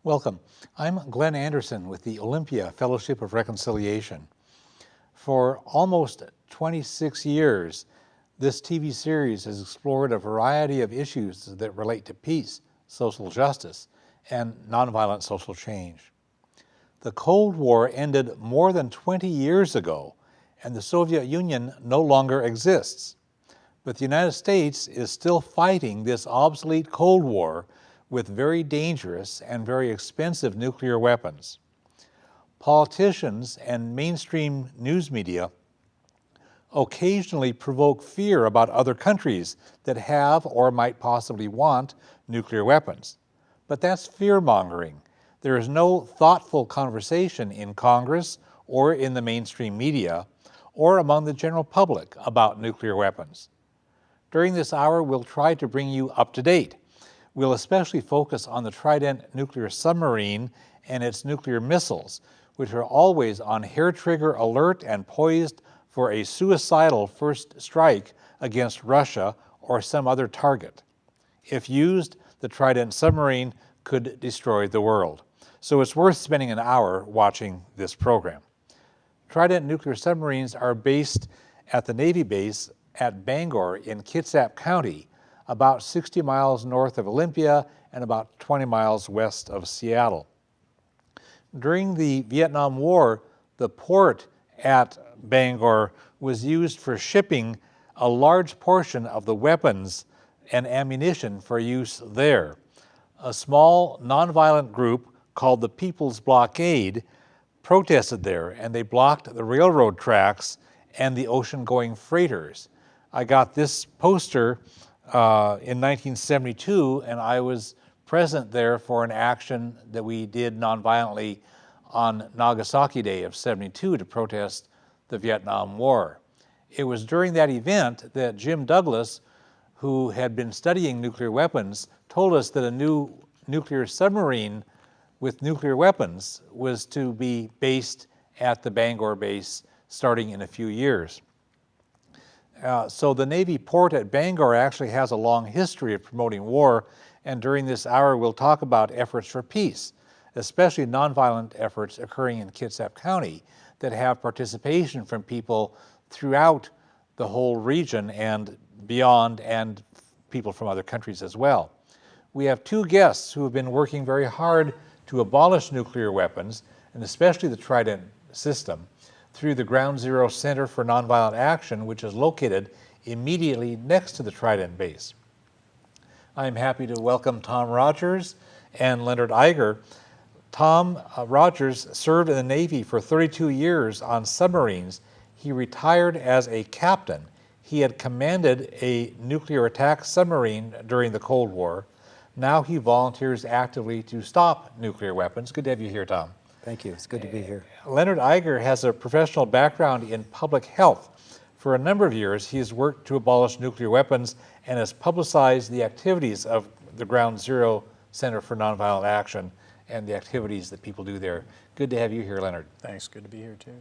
Welcome. I'm Glenn Anderson with the Olympia Fellowship of Reconciliation. For almost 26 years, this TV series has explored a variety of issues that relate to peace, social justice, and nonviolent social change. The Cold War ended more than 20 years ago, and the Soviet Union no longer exists. But the United States is still fighting this obsolete Cold War with very dangerous and very expensive nuclear weapons. Politicians and mainstream news media occasionally provoke fear about other countries that have or might possibly want nuclear weapons. But that's fear-mongering. There is no thoughtful conversation in Congress or in the mainstream media or among the general public about nuclear weapons. During this hour, we'll try to bring you up to date. We'll especially focus on the Trident nuclear submarine and its nuclear missiles, which are always on hair-trigger alert and poised for a suicidal first strike against Russia or some other target. If used, the Trident submarine could destroy the world. So it's worth spending an hour watching this program. Trident nuclear submarines are based at the Navy base at Bangor in Kitsap County, about 60 miles north of Olympia and about 20 miles west of Seattle. During the Vietnam War, the port at Bangor was used for shipping a large portion of the weapons and ammunition for use there. A small nonviolent group called the People's Blockade protested there, and they blocked the railroad tracks and the ocean-going freighters. I got this poster in 1972, and I was present there for an action that we did nonviolently on Nagasaki Day of '72 to protest the Vietnam War. It was during that event that Jim Douglas, who had been studying nuclear weapons, told us that a new nuclear submarine with nuclear weapons was to be based at the Bangor base starting in a few years. So the Navy port at Bangor actually has a long history of promoting war, and during this hour we'll talk about efforts for peace, especially nonviolent efforts occurring in Kitsap County that have participation from people throughout the whole region and beyond, and people from other countries as well. We have two guests who have been working very hard to abolish nuclear weapons, and especially the Trident system, through the Ground Zero Center for Nonviolent Action, which is located immediately next to the Trident base. I'm happy to welcome Tom Rogers and Leonard Eiger. Tom Rogers served in the Navy for 32 years on submarines. He retired as a captain. He had commanded a nuclear attack submarine during the Cold War. Now he volunteers actively to stop nuclear weapons. Good to have you here, Tom. Thank you. It's good to be here. Leonard Eiger has a professional background in public health. For a number of years, he has worked to abolish nuclear weapons and has publicized the activities of the Ground Zero Center for Nonviolent Action and the activities that people do there. Good to have you here, Leonard. Thanks. Good to be here, too.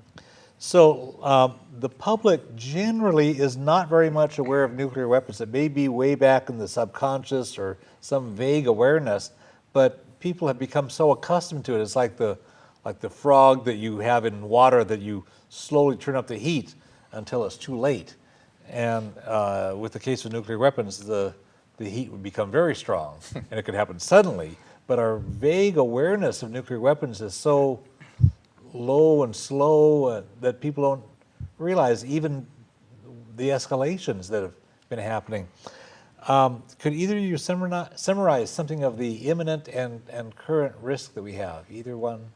So the public generally is not very much aware of nuclear weapons. It may be way back in the subconscious or some vague awareness, but people have become so accustomed to it. It's like the frog that you have in water that you slowly turn up the heat until it's too late. And with the case of nuclear weapons, the heat would become very strong, and it could happen suddenly. But our vague awareness of nuclear weapons is so low and slow that people don't realize even the escalations that have been happening. Could either of you summarize something of the imminent and current risk that we have? Either one?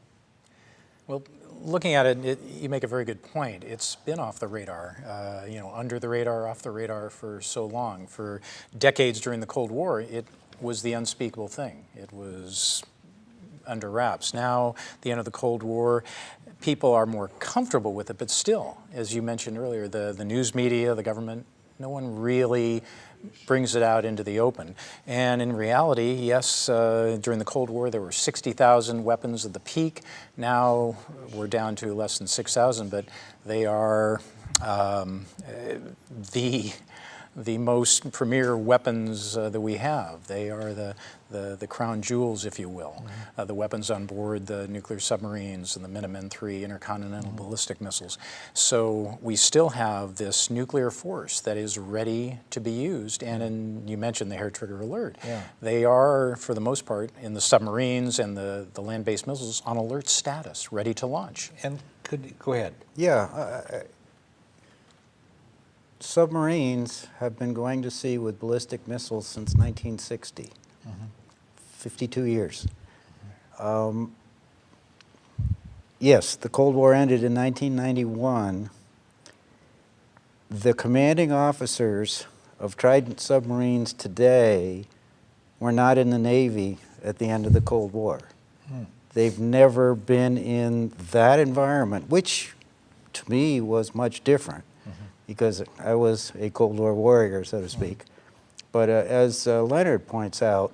Well, looking at it, you make a very good point. It's been off the radar, under the radar, off the radar for so long. For decades during the Cold War, it was the unspeakable thing. It was under wraps. Now, the end of the Cold War, people are more comfortable with it, but still, as you mentioned earlier, the news media, the government, no one really brings it out into the open. And in reality, yes, during the Cold War, there were 60,000 weapons at the peak. Now we're down to less than 6,000, but they are the most premier weapons that we have. They are the crown jewels, if you will. The weapons on board the nuclear submarines and the Minuteman III intercontinental ballistic missiles. So we still have this nuclear force that is ready to be used. And you mentioned the hair trigger alert. Yeah. They are, for the most part, in the submarines and the land-based missiles, on alert status, ready to launch. And go ahead. Yeah. Submarines have been going to sea with ballistic missiles since 1960, 52 years. Yes, the Cold War ended in 1991. The commanding officers of Trident submarines today were not in the Navy at the end of the Cold War. They've never been in that environment, which to me was much different. Because I was a Cold War warrior, so to speak. But as Leonard points out,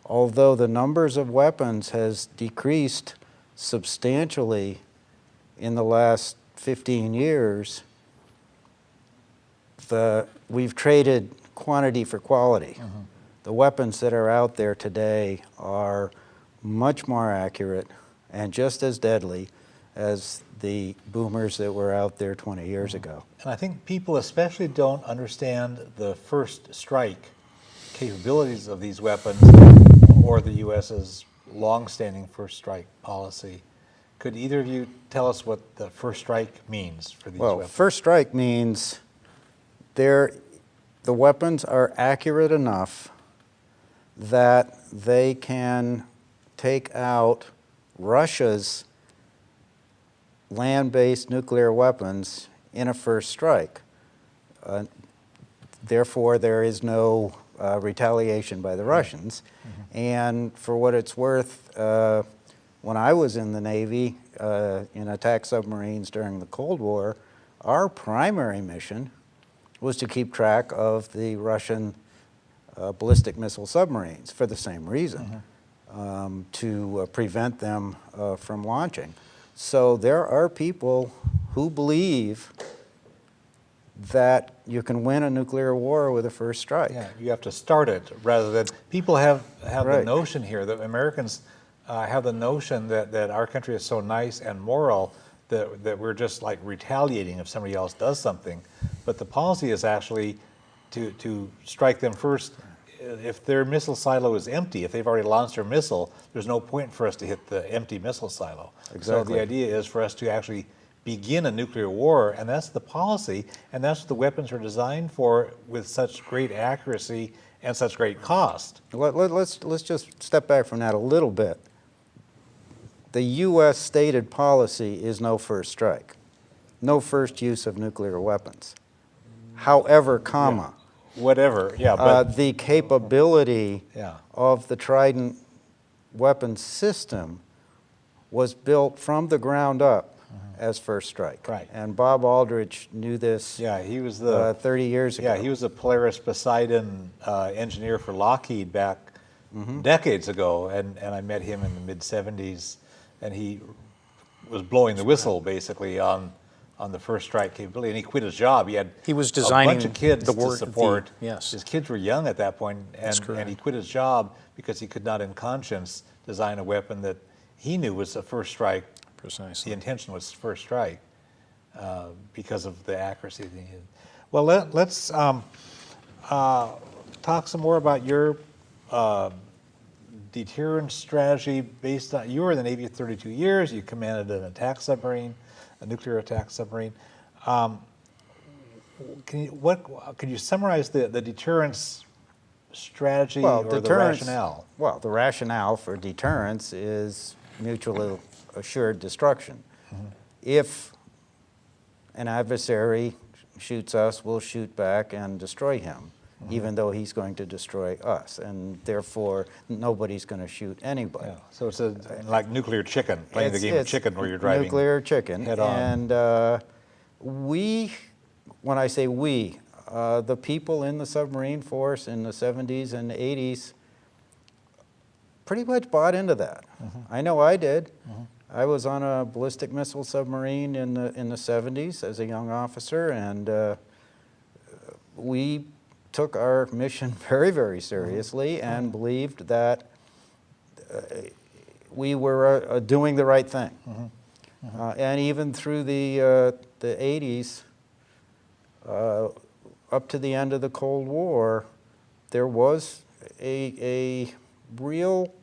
although the numbers of weapons has decreased substantially in the last 15 years, we've traded quantity for quality. The weapons that are out there today are much more accurate and just as deadly as the boomers that were out there 20 years ago. And I think people especially don't understand the first strike capabilities of these weapons or the U.S.'s long-standing first strike policy. Could either of you tell us what the first strike means for these weapons? First strike means the weapons are accurate enough that they can take out Russia's land-based nuclear weapons in a first strike. Therefore, there is no retaliation by the Russians. And for what it's worth, when I was in the Navy in attack submarines during the Cold War, our primary mission was to keep track of the Russian ballistic missile submarines for the same reason, to prevent them from launching. So there are people who believe that you can win a nuclear war with a first strike. Yeah, you have to start it rather than people have the Right. notion here that Americans have the notion that our country is so nice and moral that we're just like retaliating if somebody else does something. But the policy is actually to strike them first. If their missile silo is empty, if they've already launched their missile, there's no point for us to hit the empty missile silo. Exactly. So the idea is for us to actually begin a nuclear war, and that's the policy, and that's what the weapons are designed for with such great accuracy and such great cost. Let's just step back from that a little bit. The U.S. stated policy is no first strike, no first use of nuclear weapons. However, comma, Whatever, yeah, but the capability yeah. of the Trident weapon system was built from the ground up as first strike. Right. And Bob Aldrich knew this Yeah, he was the 30 years ago. Yeah, he was a Polaris Poseidon engineer for Lockheed back decades ago, and I met him in the mid-'70s, and he was blowing the whistle basically on the first strike capability, and he quit his job. He was a designing bunch of kids the to work- support. yes. His kids were young at that point, That's and correct. he quit his job because he could not in conscience design a weapon that he knew was a first strike. Precisely. The intention was first strike because of the accuracy that he had. Well, let's talk some more about your deterrence strategy based on, you were in the Navy for 32 years, you commanded an attack submarine, a nuclear attack submarine. Could you summarize the deterrence strategy Well, or the deterrence. rationale? Well, the rationale for deterrence is mutually assured destruction. If an adversary shoots us, we'll shoot back and destroy him, even though he's going to destroy us, and therefore nobody's going to shoot anybody. Yeah. So it's like nuclear chicken, playing the game of chicken where you're driving nuclear chicken. head on. And when I say we, the people in the submarine force in the 70s and 80s pretty much bought into that. I know I did. I was on a ballistic missile submarine in the 70s as a young officer, and we took our mission very, very seriously and believed that we were doing the right thing. And even through the 80s, up to the end of the Cold War, there was a real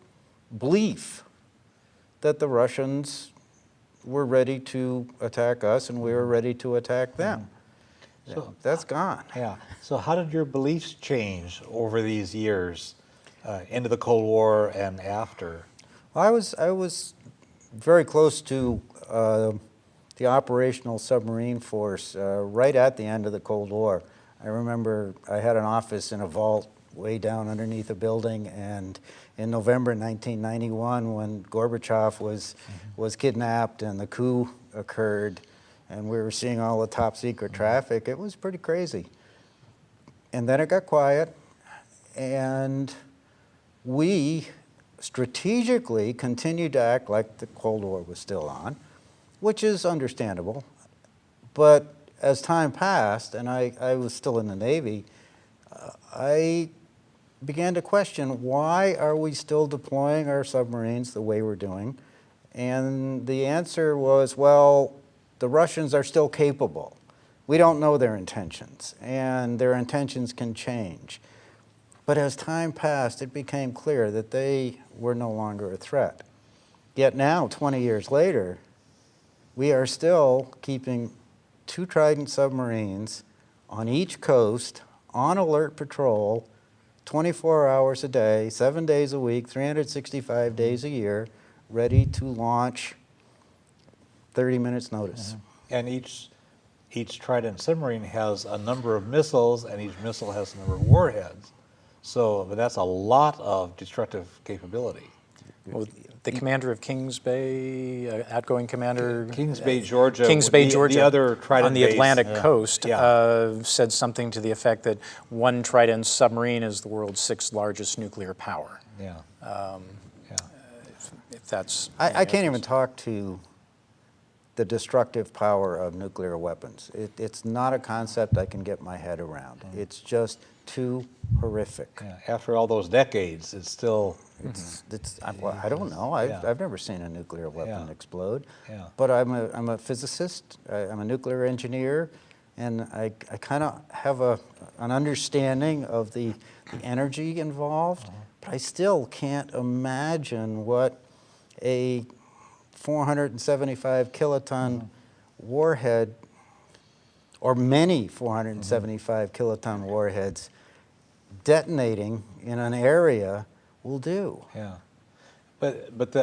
belief that the Russians were ready to attack us and we were ready to attack them. So- That's gone. Yeah. So how did your beliefs change over these years, into the Cold War and after? I was very close to the operational submarine force right at the end of the Cold War. I remember I had an office in a vault way down underneath a building, and in November 1991, when Gorbachev was kidnapped and the coup occurred, and we were seeing all the top secret traffic, it was pretty crazy. And then it got quiet, and we strategically continued to act like the Cold War was still on, which is understandable. But as time passed, and I was still in the Navy, I began to question, why are we still deploying our submarines the way we're doing? And the answer was, well, the Russians are still capable. We don't know their intentions, and their intentions can change. But as time passed, it became clear that they were no longer a threat. Yet now, 20 years later, we are still keeping 2 Trident submarines on each coast on alert patrol 24 hours a day, 7 days a week, 365 days a year, ready to launch 30 minutes notice. And each Trident submarine has a number of missiles, and each missile has a number of warheads. So but that's a lot of destructive capability. Well, the commander of Kings Bay, outgoing commander, Kings Bay, Georgia. Kings Bay, the Georgia, other Trident on the base. Atlantic coast, Yeah. said something to the effect that one Trident submarine is the world's 6th largest nuclear power. Yeah. If that's I can't even talk to the destructive power of nuclear weapons. It's not a concept I can get my head around. It's just too horrific. Yeah. After all those decades, it's still. I don't know. Yeah. I've never seen a nuclear weapon Yeah. explode. Yeah. But I'm a physicist. I'm a nuclear engineer, and I kind of have an understanding of the energy involved. But I still can't imagine what a 475 kiloton warhead, or many 475 kiloton warheads, detonating in an area will do. Yeah,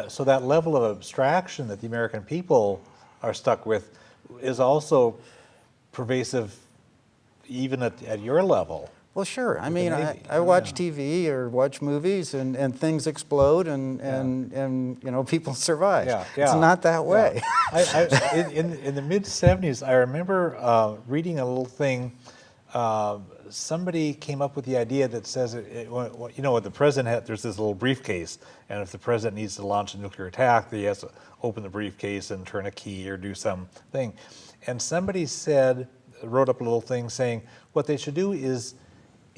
so that level of abstraction that the American people are stuck with is also pervasive, even at your level. Well, sure. I the mean, Navy. I watch TV or watch movies, and things explode, and you know, people survive. Yeah, It's not that way. Yeah. In the mid '70s, I remember reading a little thing. Somebody came up with the idea that says, you know, what the president there's this little briefcase, and if the president needs to launch a nuclear attack, he has to open the briefcase and turn a key or do something. And somebody wrote up a little thing saying what they should do is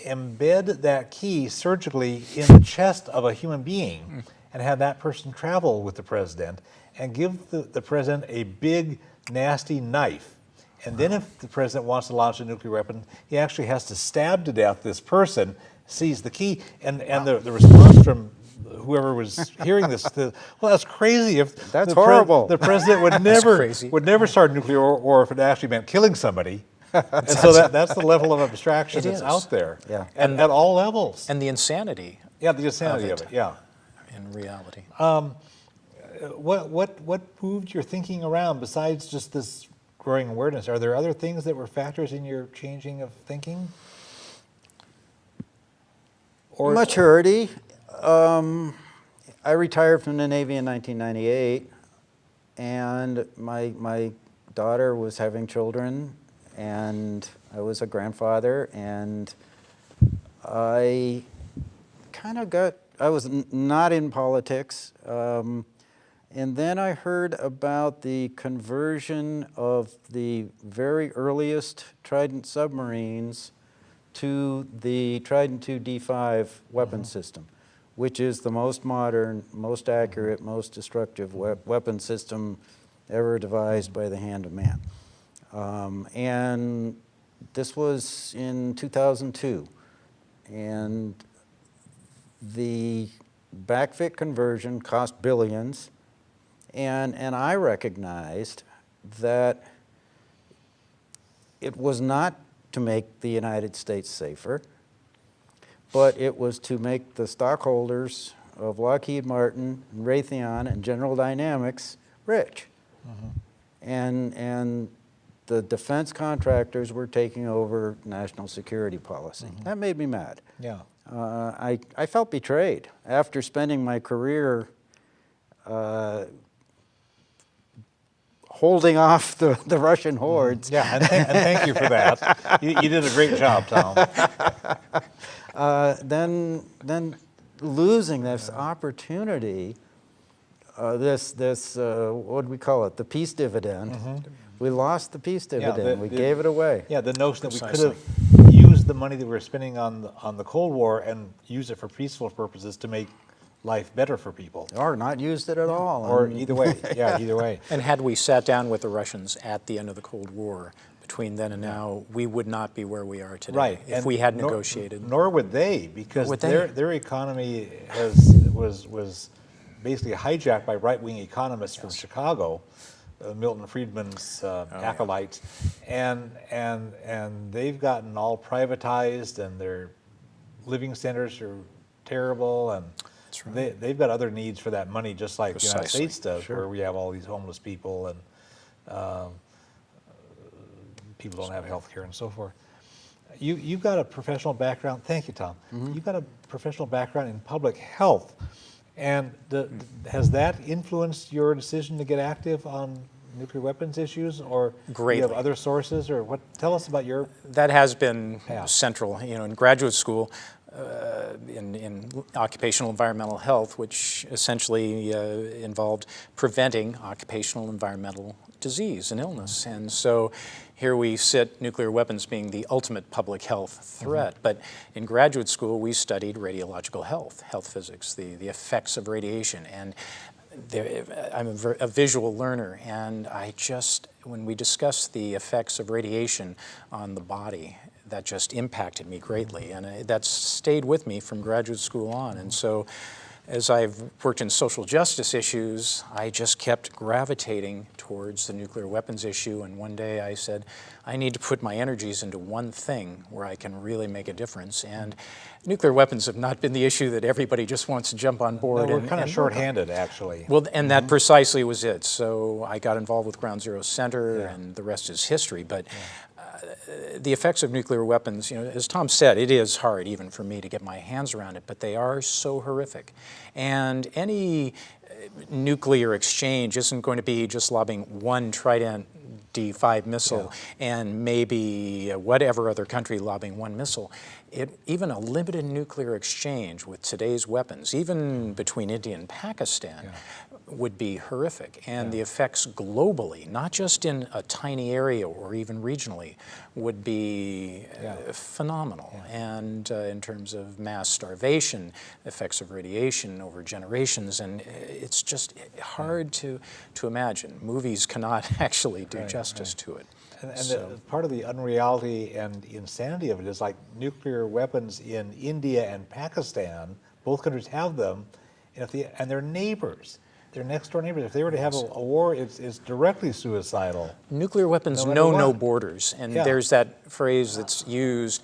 embed that key surgically in the chest of a human being and have that person travel with the president and give the president a big, nasty knife. And then if the president wants to launch a nuclear weapon, he actually has to stab to death this person, seize the key, and the response from whoever was hearing this, well, that's crazy. If That's horrible. The president would crazy. never start a nuclear war if it actually meant killing somebody. And so that's the level of abstraction It that's is. out there. Yeah. And at all levels. And the insanity Yeah, the insanity of it. it, yeah. in reality. What moved your thinking around besides just this growing awareness? Are there other things that were factors in your changing of thinking? Or Maturity. I retired from the Navy in 1998, and my daughter was having children, and I was a grandfather, and I was not in politics, and then I heard about the conversion of the very earliest Trident submarines to the Trident II D5 weapon system, which is the most modern, most accurate, most destructive weapon system ever devised by the hand of man. And this was in 2002. And the backfit conversion cost billions. And I recognized that it was not to make the United States safer, but it was to make the stockholders of Lockheed Martin, Raytheon, and General Dynamics rich. And the defense contractors were taking over national security policy. That made me mad. yeah. I felt betrayed after spending my career holding off the Russian hordes. Yeah, and thank you for that. You did a great job, Tom. Then losing this opportunity, this what do we call it? The peace dividend. We lost the peace dividend. We gave it away. Yeah, the notion that we Precisely. could have used the money that we were spending on the Cold War and use it for peaceful purposes to make life better for people. Or not used it at all. Or And- either way, yeah, either way. And had we sat down with the Russians at the end of the Cold War, between then and now, we would not be where we are today. Right. If and we had nor- negotiated. Nor would they, because Would they? their economy was basically hijacked by right-wing economists from Chicago, Milton Friedman's acolytes, and they've gotten all privatized, and their living standards are terrible, and That's right. they've got other needs for that money, just like the United Precisely. States does, where we have all these homeless people and people don't have health care and so forth. You've got a professional background. Thank you, Tom. You've got a professional background in public health, and has that influenced your decision to get active on nuclear weapons issues, or do you Greatly. have other sources, or what? Tell us about your. That has been Yeah. central, in graduate school, in occupational environmental health, which essentially involved preventing occupational environmental disease and illness. And so here we sit, nuclear weapons being the ultimate public health threat. But in graduate school, we studied radiological health, health physics, the effects of radiation. And I'm a visual learner, and when we discussed the effects of radiation on the body, that just impacted me greatly, and that's stayed with me from graduate school on. And so as I've worked in social justice issues, I just kept gravitating towards the nuclear weapons issue, and one day I said, I need to put my energies into one thing where I can really make a difference. And nuclear weapons have not been the issue that everybody just wants to jump on board. We're and- kind of and shorthanded, actually. well, and that precisely was it. So I got involved with Ground Zero Center, and the rest is history. But the effects of nuclear weapons, as Tom said, it is hard even for me to get my hands around it, but they are so horrific. And any nuclear exchange isn't going to be just lobbing one Trident D5 missile and maybe whatever other country lobbing one missile. Even a limited nuclear exchange with today's weapons, even between India and Pakistan, would be horrific. And the effects globally, not just in a tiny area or even regionally, would be phenomenal. And in terms of mass starvation, effects of radiation over generations, and it's just hard to imagine. Movies cannot actually do justice to it. And part of the unreality and insanity of it is like nuclear weapons in India and Pakistan, both countries have them, and they're neighbors. They're next door neighbors. If they were to have a war, it's directly suicidal. Nuclear weapons No matter know no what. borders, and Yeah. there's that phrase that's used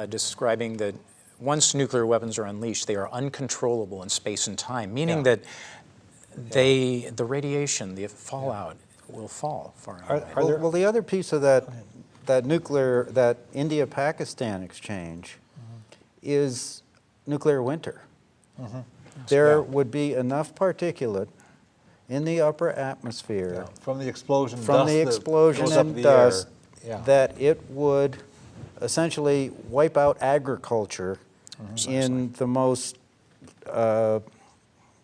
describing that once nuclear weapons are unleashed, they are uncontrollable in space and time, meaning Yeah. that the radiation, the fallout, will fall far and wide. Are there- Well, the other piece of that nuclear, that India-Pakistan exchange is nuclear winter. There Yeah. would be enough particulate in the upper atmosphere From the explosion, from dust the that explosion goes up and the dust air. Yeah. that it would essentially wipe out agriculture in the most,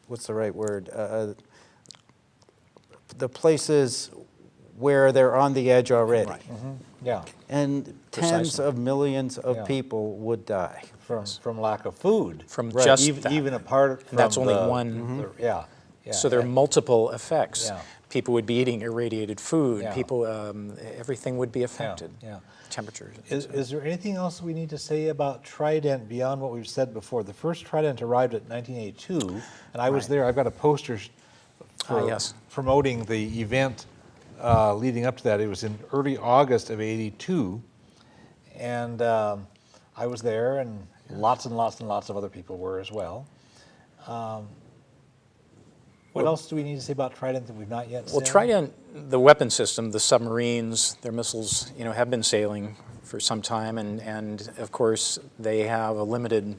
what's the right word? The places where they're on the edge already. Right. Yeah, And tens Precisely. of millions of Yeah. people would die. from lack of food. From Right. just even, that. even apart from that's only the- one. yeah, yeah. So there are multiple effects. Yeah. People would be eating irradiated food. Yeah. People, everything would be affected. yeah. Temperatures. Is there anything else we need to say about Trident beyond what we've said before? The first Trident arrived at 1982, and I was there. I've got a poster for yes. promoting the event leading up to that. It was in early August of '82, and I was there, and lots and lots and lots of other people were as well. What else do we need to say about Trident that we've not yet Well, said? Trident, the weapon system, the submarines, their missiles, have been sailing for some time, and of course they have a limited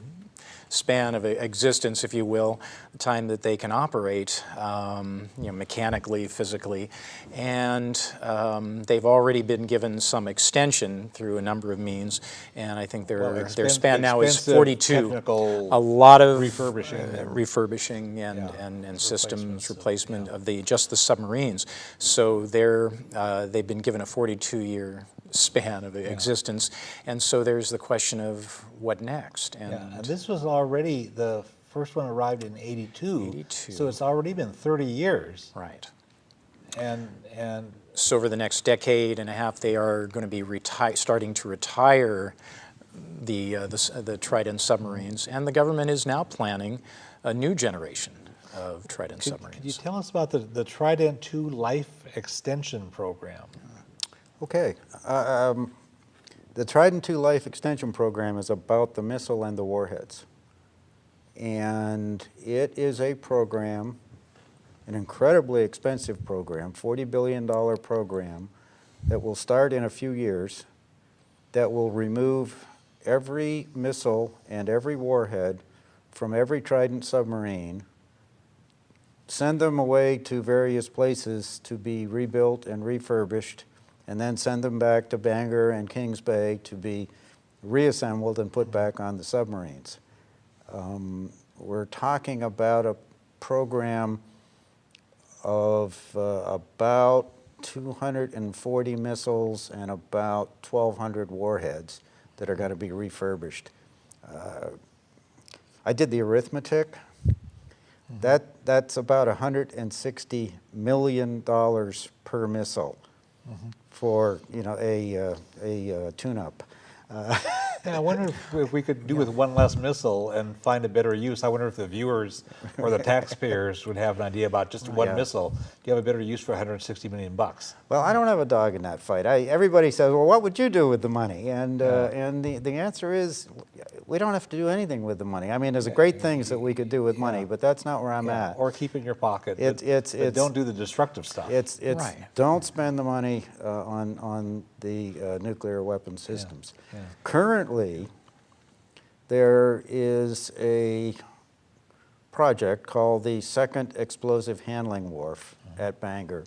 span of existence, if you will, the time that they can operate, mechanically, physically, and they've already been given some extension through a number of means, and I think their span now is expensive 42. technical A lot of refurbishing. and systems replacement of just the submarines. So they've been given a 42-year span of existence, and so there's the question of what next. And And this was already, the first one arrived in '82. 82. So it's already been 30 years. right. And So over the next decade and a half, they are going to be starting to retire the Trident submarines, and the government is now planning a new generation of Trident submarines. could you tell us about the Trident II Life Extension Program? Okay. The Trident II Life Extension Program is about the missile and the warheads. And it is a program, an incredibly expensive program, $40 billion program, that will start in a few years, that will remove every missile and every warhead from every Trident submarine, send them away to various places to be rebuilt and refurbished, and then send them back to Bangor and Kings Bay to be reassembled and put back on the submarines. We're talking about a program of about 240 missiles and about 1,200 warheads that are going to be refurbished. I did the arithmetic. That's about $160 million per missile for a tune-up. Yeah, I wonder if we could do with one less missile and find a better use. I wonder if the viewers or the taxpayers would have an idea about just one Yeah. missile. Do you have a better use for $160 million? Well, I don't have a dog in that fight. Everybody says, well, what would you do with the money? And the answer is, we don't have to do anything with the money. I mean, there's great things that we could do with money, but that's not where I'm at. Or keep it in your pocket. It's but don't do the destructive stuff. It's Right. don't spend the money on the nuclear weapon systems. Yeah. Currently, there is a project called the Second Explosive Handling Wharf at Bangor,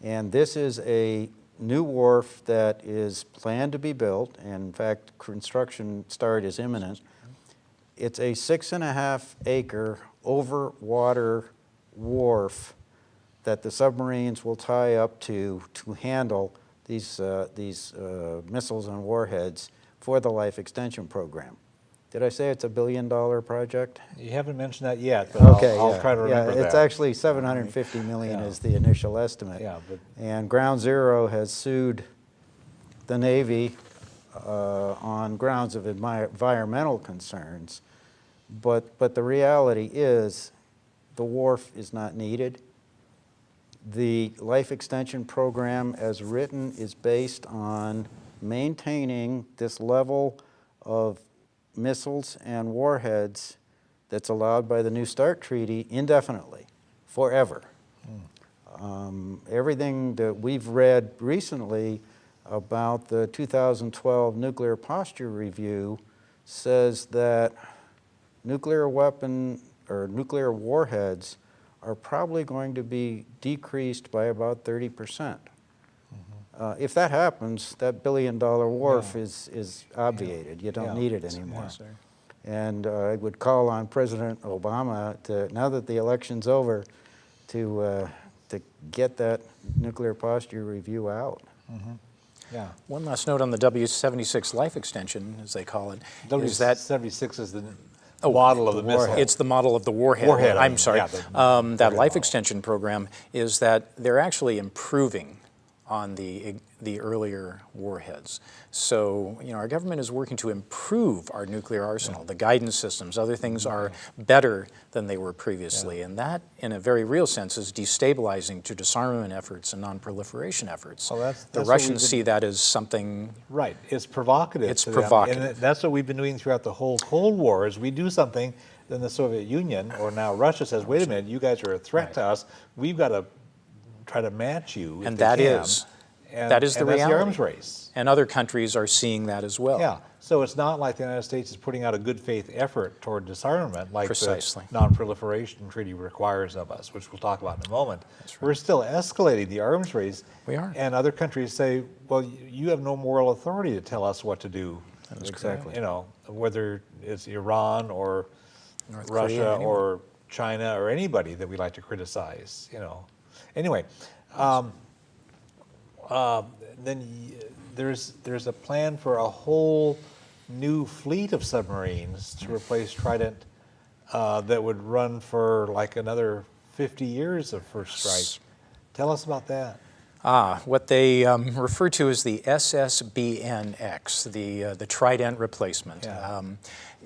and this is a new wharf that is planned to be built, and in fact, construction start is imminent. It's a 6.5 acre over water wharf that the submarines will tie up to handle these missiles and warheads for the Life Extension Program. Did I say it's $1 billion project? You haven't mentioned that yet, but Okay, I'll yeah, try to remember yeah, it's that. actually 750 million Yeah. is the initial estimate. Yeah, but- And Ground Zero has sued the Navy on grounds of environmental concerns, but the reality is the wharf is not needed. The life extension program as written is based on maintaining this level of missiles and warheads that's allowed by the New START Treaty indefinitely, forever. Everything that we've read recently about the 2012 Nuclear Posture Review says that nuclear weapon or nuclear warheads are probably going to be decreased by about 30%. If that happens, that $1 billion wharf is obviated. You don't need it anymore. Yes, sir. And I would call on President Obama to, now that the election's over, to get that nuclear posture review out. Yeah. One last note on the W-76 life extension, as they call it, is that W-76 is the model of the missile. it's the model of the warhead. Warhead, I I'm mean, sorry. yeah, That life extension program is that they're actually improving on the earlier warheads. So, our government is working to improve our nuclear arsenal. The guidance systems, other things are better than they were previously. And that, in a very real sense, is destabilizing to disarmament efforts and non-proliferation efforts. Well, that's the what Russians we've been- see that as something. Right, it's provocative. It's to them. provocative. And that's what we've been doing throughout the whole Cold War, is we do something, then the Soviet Union, or now Russia, says, wait a minute, you guys are a threat to us, we've got to try to match you if And they that can. is. And, That is the and that's reality. the arms race. And other countries are seeing that as well. Yeah, so it's not like the United States is putting out a good faith effort toward disarmament like Precisely. the Non-Proliferation Treaty requires of us, which we'll talk about in a moment. We're still escalating the arms race. We are. And other countries say, well, you have no moral authority to tell us what to do. That is Exactly. Whether it's Iran or North Korea, Russia anyone. or China or anybody that we like to criticize, Anyway, there's a plan for a whole new fleet of submarines to replace Trident that would run for like another 50 years of first strike. Tell us about that. What they refer to as the SSBNX, the Trident replacement, Yeah.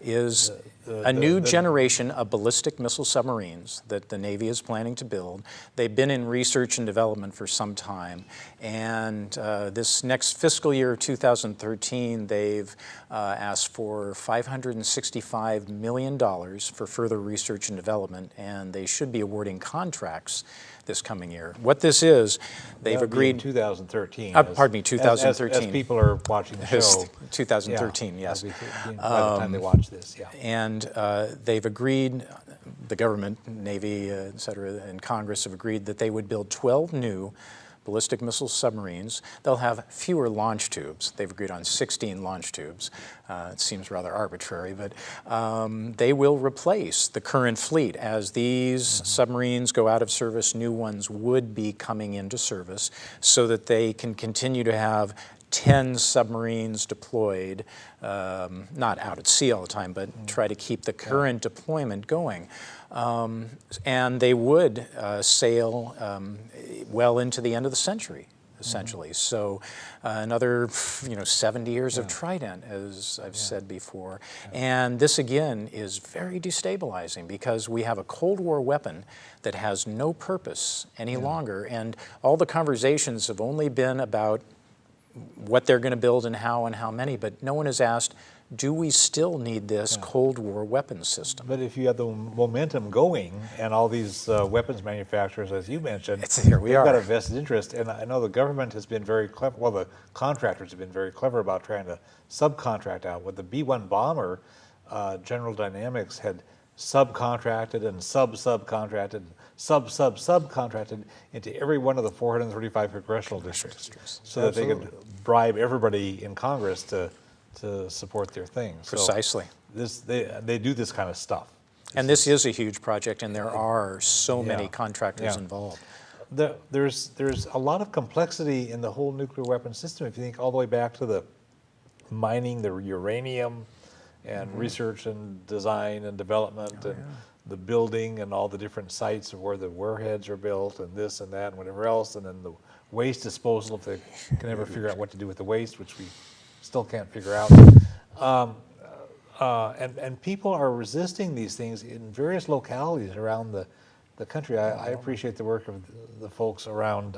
is a new generation of ballistic missile submarines that the Navy is planning to build. They've been in research and development for some time, and this next fiscal year, 2013, they've asked for $565 million for further research and development, and they should be awarding contracts this coming year. What this is, they've That would be in agreed. 2013. Pardon me, 2013. As people are watching the show. 2013, yes. By the time they watch this, yeah. And they've agreed, the government, Navy, et cetera, and Congress have agreed that they would build 12 new ballistic missile submarines. They'll have fewer launch tubes. They've agreed on 16 launch tubes. It seems rather arbitrary, but they will replace the current fleet. As these submarines go out of service, new ones would be coming into service so that they can continue to have 10 submarines deployed, not out at sea all the time, but try to keep the current deployment going. And they would sail well into the end of the century, essentially. So another 70 years of Trident, as I've said before. And this, again, is very destabilizing because we have a Cold War weapon that has no purpose any longer. And all the conversations have only been about what they're going to build and how many, but no one has asked, do we still need this Cold War weapons system? But if you have the momentum going and all these weapons manufacturers, as you mentioned, Here we they've got are. a vested interest. And I know the government has been very clever, well, the contractors have been very clever about trying to subcontract out. With the B-1 bomber, General Dynamics had subcontracted and subcontracted, subcontracted into every one of the 435 congressional districts so that they could bribe everybody in Congress to support their things. Precisely. So they do this kind of stuff. And this is a huge project, and there are so many Yeah. contractors Yeah. involved. There's a lot of complexity in the whole nuclear weapon system. If you think all the way back to the mining the uranium and research and design and development and the building and all the different sites of where the warheads are built and this and that and whatever else, and then the waste disposal, if they can ever figure out what to do with the waste, which we still can't figure out. And people are resisting these things in various localities around the the country. I appreciate the work of the folks around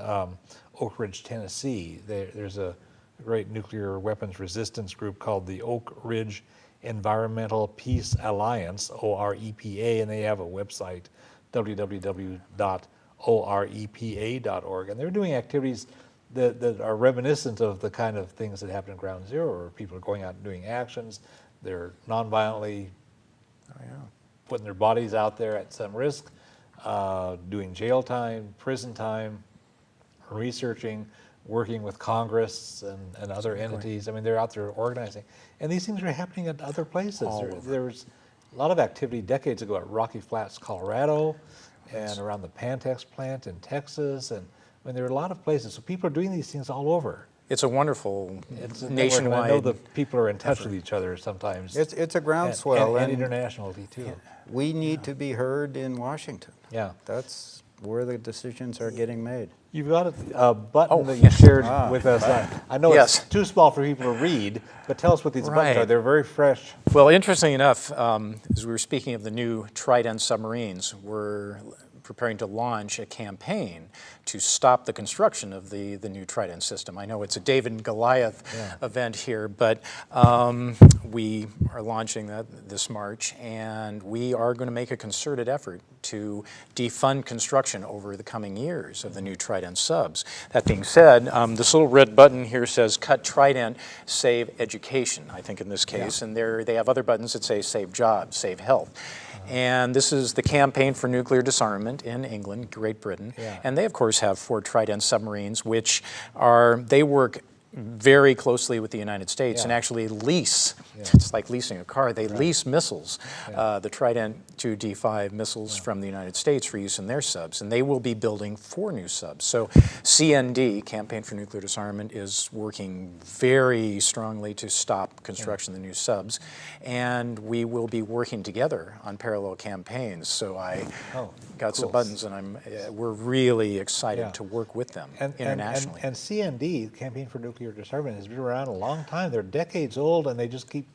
Oak Ridge, Tennessee. There's a great nuclear weapons resistance group called the Oak Ridge Environmental Peace Alliance, OREPA, and they have a website, www.orepa.org, and they're doing activities that are reminiscent of the kind of things that happen at Ground Zero, where people are going out and doing actions. They're nonviolently putting their bodies out there at some risk, doing jail time, prison time, researching, working with Congress and other entities. I mean, they're out there organizing. And these things are happening at other places. There was a lot of activity decades ago at Rocky Flats, Colorado, and around the Pantex plant in Texas. And I mean, there are a lot of places. So people are doing these things all over. It's a wonderful It's a network, and nationwide. I know that people are in touch with each other sometimes. It's a groundswell, and internationally too. we need to be heard in Washington. Yeah. That's where the decisions are getting made. You've got a button Oh, that you shared Ah. with us. I know Yes. it's too small for people to read, but tell us what these buttons Right. are. They're very fresh. Well, interesting enough, as we were speaking of the new Trident submarines, we're preparing to launch a campaign to stop the construction of the new Trident system. I know it's a David and Goliath event here, but we are launching that this March, and we are going to make a concerted effort to defund construction over the coming years of the new Trident subs. That being said, this little red button here says cut Trident, save education, I think in this case, and they have other buttons that say save jobs, save health. And this is the Campaign for Nuclear Disarmament in England, Great Britain. Yeah. And they, of course, have 4 Trident submarines, which they work very closely with the United States and actually lease. It's like leasing a car. They lease missiles, the Trident 2D5 missiles from the United States for use in their subs. And they will be building 4 new subs. So CND, Campaign for Nuclear Disarmament, is working very strongly to stop construction of the new subs. And we will be working together on parallel campaigns. So I got some buttons, and we're really excited to work with them internationally. And CND, Campaign for Nuclear Disarmament, has been around a long time. They're decades old, and they just keep,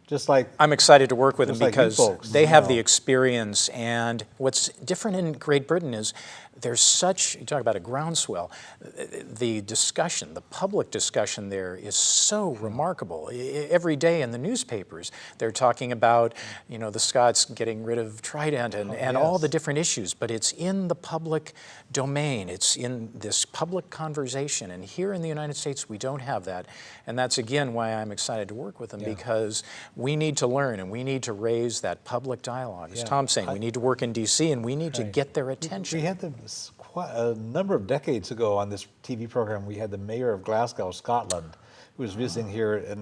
just like I'm excited to work with them just like you because folks, they you have know. the experience. And what's different in Great Britain is there's such, you talk about a groundswell, the discussion, the public discussion there is so remarkable. Every day in the newspapers, they're talking about, the Scots getting rid of Trident and all the different issues, but it's in the public domain. It's in this public conversation. And here in the United States, we don't have that. And that's, again, why I'm excited to work with them, because we need to learn and we need to raise that public dialogue. As Tom's saying, we need to work in D.C. and we need to get their attention. We had them quite a number of decades ago on this TV program. We had the mayor of Glasgow, Scotland, who was visiting here, and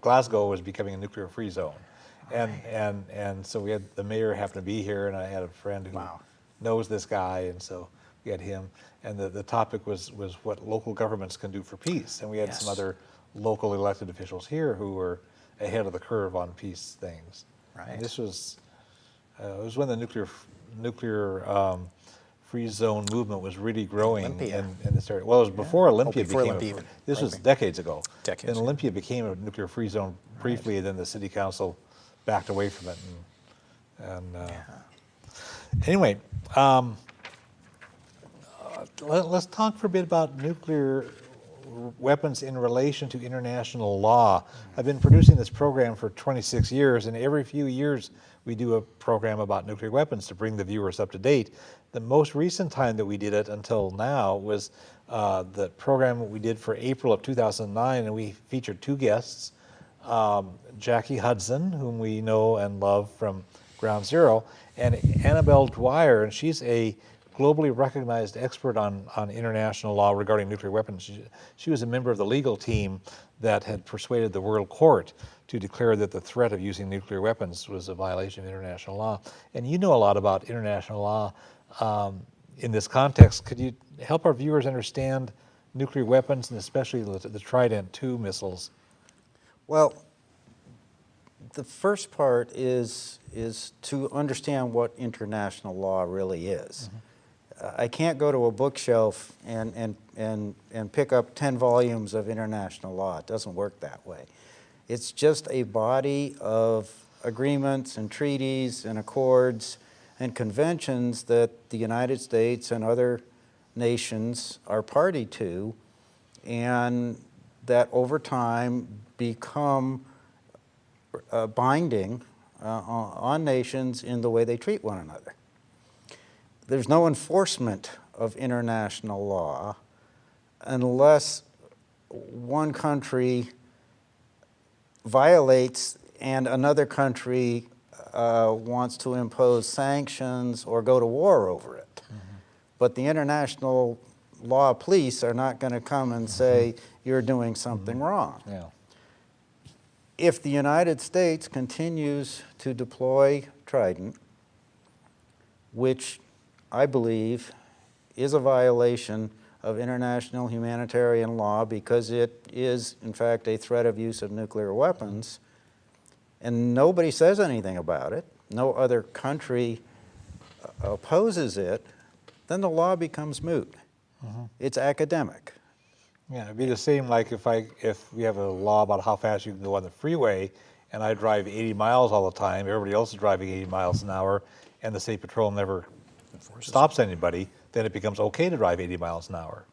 Glasgow was becoming a nuclear-free zone, and so we had the mayor happen to be here, and I had a friend who knows this guy, and so we had him, and the topic was what local governments can do for peace, and we had some other local elected officials here who were ahead of the curve on peace things. Right. And this was it was when the nuclear free zone movement was really growing Olympia. in this area. Well, it was before Olympia before became Olympia a, even. this was Right. decades ago. Decades, Then Olympia became a nuclear free zone briefly, and then the city council backed away from it. Anyway, let's talk for a bit about nuclear weapons in relation to international law. I've been producing this program for 26 years, and every few years we do a program about nuclear weapons to bring the viewers up to date. The most recent time that we did it until now was the program we did for April of 2009, and we featured 2 guests, Jackie Hudson, whom we know and love from Ground Zero, and Annabelle Dwyer, and she's a globally recognized expert on international law regarding nuclear weapons. She was a member of the legal team that had persuaded the World Court to declare that the threat of using nuclear weapons was a violation of international law. And you know a lot about international law in this context. Could you help our viewers understand nuclear weapons, and especially the Trident II missiles? Well, the first part is to understand what international law really is. I can't go to a bookshelf and pick up 10 volumes of international law. It doesn't work that way. It's just a body of agreements and treaties and accords and conventions that the United States and other nations are party to, and that over time become binding on nations in the way they treat one another. There's no enforcement of international law unless one country violates and another country wants to impose sanctions or go to war over it. But the international law police are not going to come and say, you're doing something wrong. Yeah. If the United States continues to deploy Trident, which I believe is a violation of international humanitarian law because it is, in fact, a threat of use of nuclear weapons, and nobody says anything about it, no other country opposes it, then the law becomes moot. It's academic. Yeah, it'd be the same like if we have a law about how fast you can go on the freeway, and I drive 80 miles all the time, everybody else is driving 80 miles an hour, and the state patrol never stops anybody, then it becomes okay to drive 80 miles an hour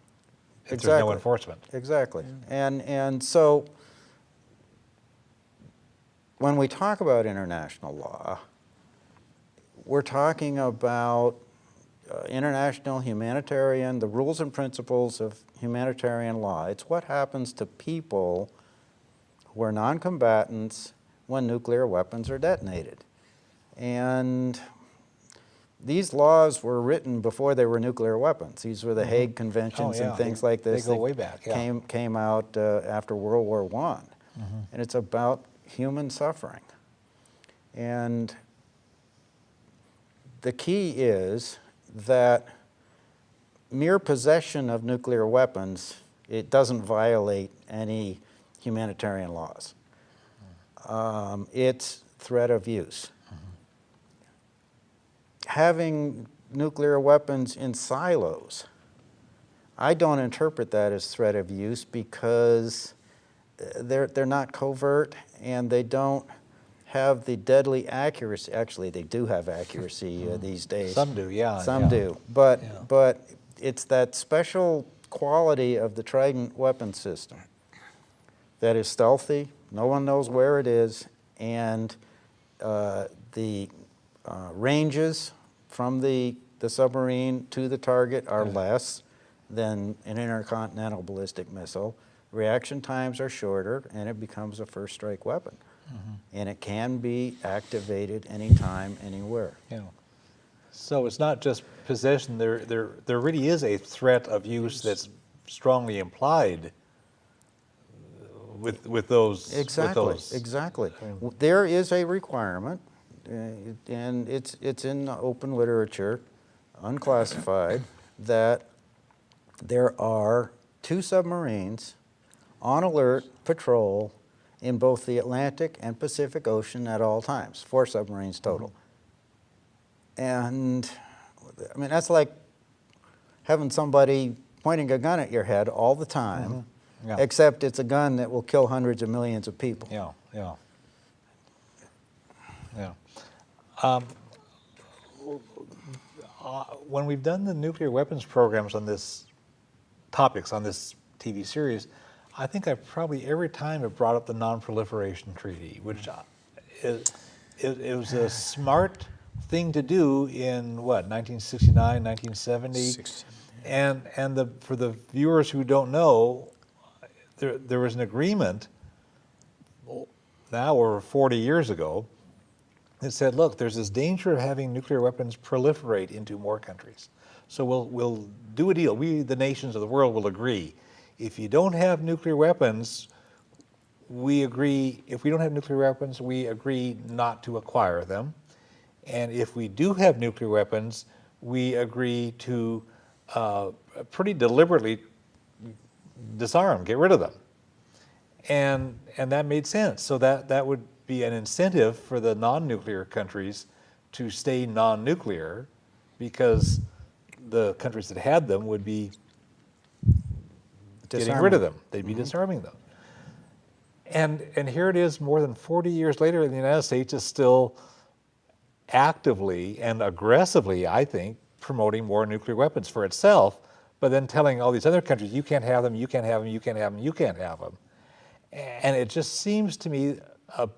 if there's no Exactly. enforcement. Exactly. And so when we talk about international law, we're talking about international humanitarian, the rules and principles of humanitarian law. It's what happens to people who are non-combatants when nuclear weapons are detonated. And these laws were written before there were nuclear weapons. These were the Hague Conventions Oh, yeah. and things like this. They go way back, yeah. Came out after World War I. And it's about human suffering. And the key is that mere possession of nuclear weapons, it doesn't violate any humanitarian laws. It's threat of use. Having nuclear weapons in silos, I don't interpret that as threat of use because they're not covert and they don't have the deadly accuracy. Actually, they do have accuracy these days. Some do, yeah. Some yeah. do, but Yeah. but it's that special quality of the Trident weapon system that is stealthy. No one knows where it is, and the ranges from the submarine to the target are less than an intercontinental ballistic missile. Reaction times are shorter, and it becomes a first strike weapon. And it can be activated anytime, anywhere. Yeah. So it's not just possession. There really is a threat of use that's strongly implied with those. Exactly. With those. Exactly. There is a requirement, and it's in the open literature, unclassified, that there are 2 submarines on alert patrol in both the Atlantic and Pacific Ocean at all times, 4 submarines total. And I mean, that's like having somebody pointing a gun at your head all the time, Yeah. except it's a gun that will kill hundreds of millions of people. Yeah, yeah, yeah. When we've done the nuclear weapons programs on this topics on this TV series, I think I've probably every time have brought up the Non-Proliferation Treaty, which it was a smart thing to do in what 1969, 1970, and for the viewers who don't know, there was an agreement now over 40 years ago that said, look, there's this danger of having nuclear weapons proliferate into more countries. So we'll do a deal. We, the nations of the world, will agree. If you don't have nuclear weapons, we agree. If we don't have nuclear weapons, we agree not to acquire them. And if we do have nuclear weapons, we agree to pretty deliberately disarm, get rid of them. And that made sense. So that would be an incentive for the non-nuclear countries to stay non-nuclear, because the countries that had them would be getting rid of them. They'd be disarming them. And here it is more than 40 years later, and the United States is still actively and aggressively, I think, promoting more nuclear weapons for itself, but then telling all these other countries, you can't have them, you can't have them, you can't have them, you can't have them. And it just seems to me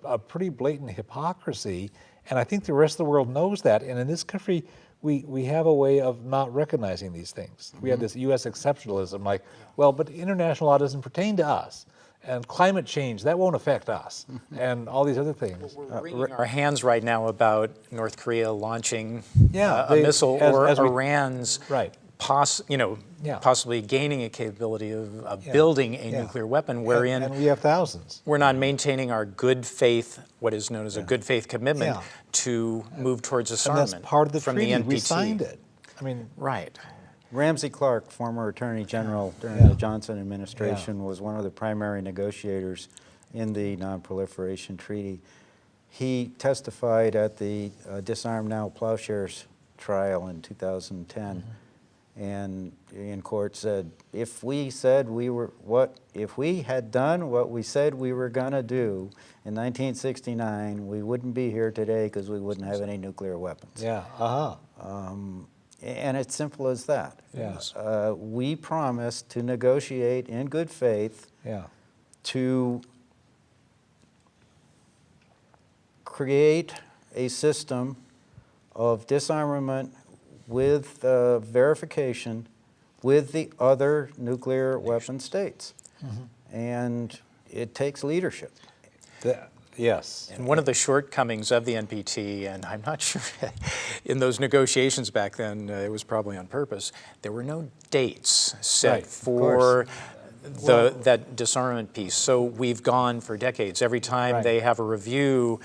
a pretty blatant hypocrisy, and I think the rest of the world knows that. And in this country, we have a way of not recognizing these things. We have this U.S. exceptionalism, like, well, but international law doesn't pertain to us. And climate change, that won't affect us, and all these other things. We're wringing our hands right now about North Korea launching Yeah, a missile, or as we- Iran's Right. possibly gaining a capability of building a nuclear weapon, wherein And we have thousands. we're not maintaining our good faith, what is known as a good faith commitment Yeah. to move towards And disarmament that's part of the from treaty. the NPT. We signed it. I mean, Right. Ramsey Clark, former Attorney General during Yeah. the Johnson administration, was one of the primary negotiators in the Non-Proliferation Treaty. He testified at the Disarm Now Plowshares trial in 2010, and in court said, if we had done what we said we were going to do in 1969, we wouldn't be here today because we wouldn't have any nuclear weapons. yeah, And it's simple as that. Yes. We promised to negotiate in good faith yeah, to create a system of disarmament with verification with the other nuclear weapon states. And it takes leadership. yes. And one of the shortcomings of the NPT, and I'm not sure in those negotiations back then, it was probably on purpose, there were no dates set Right, of for that disarmament piece. So we've gone for decades. Every time Right. they have a review,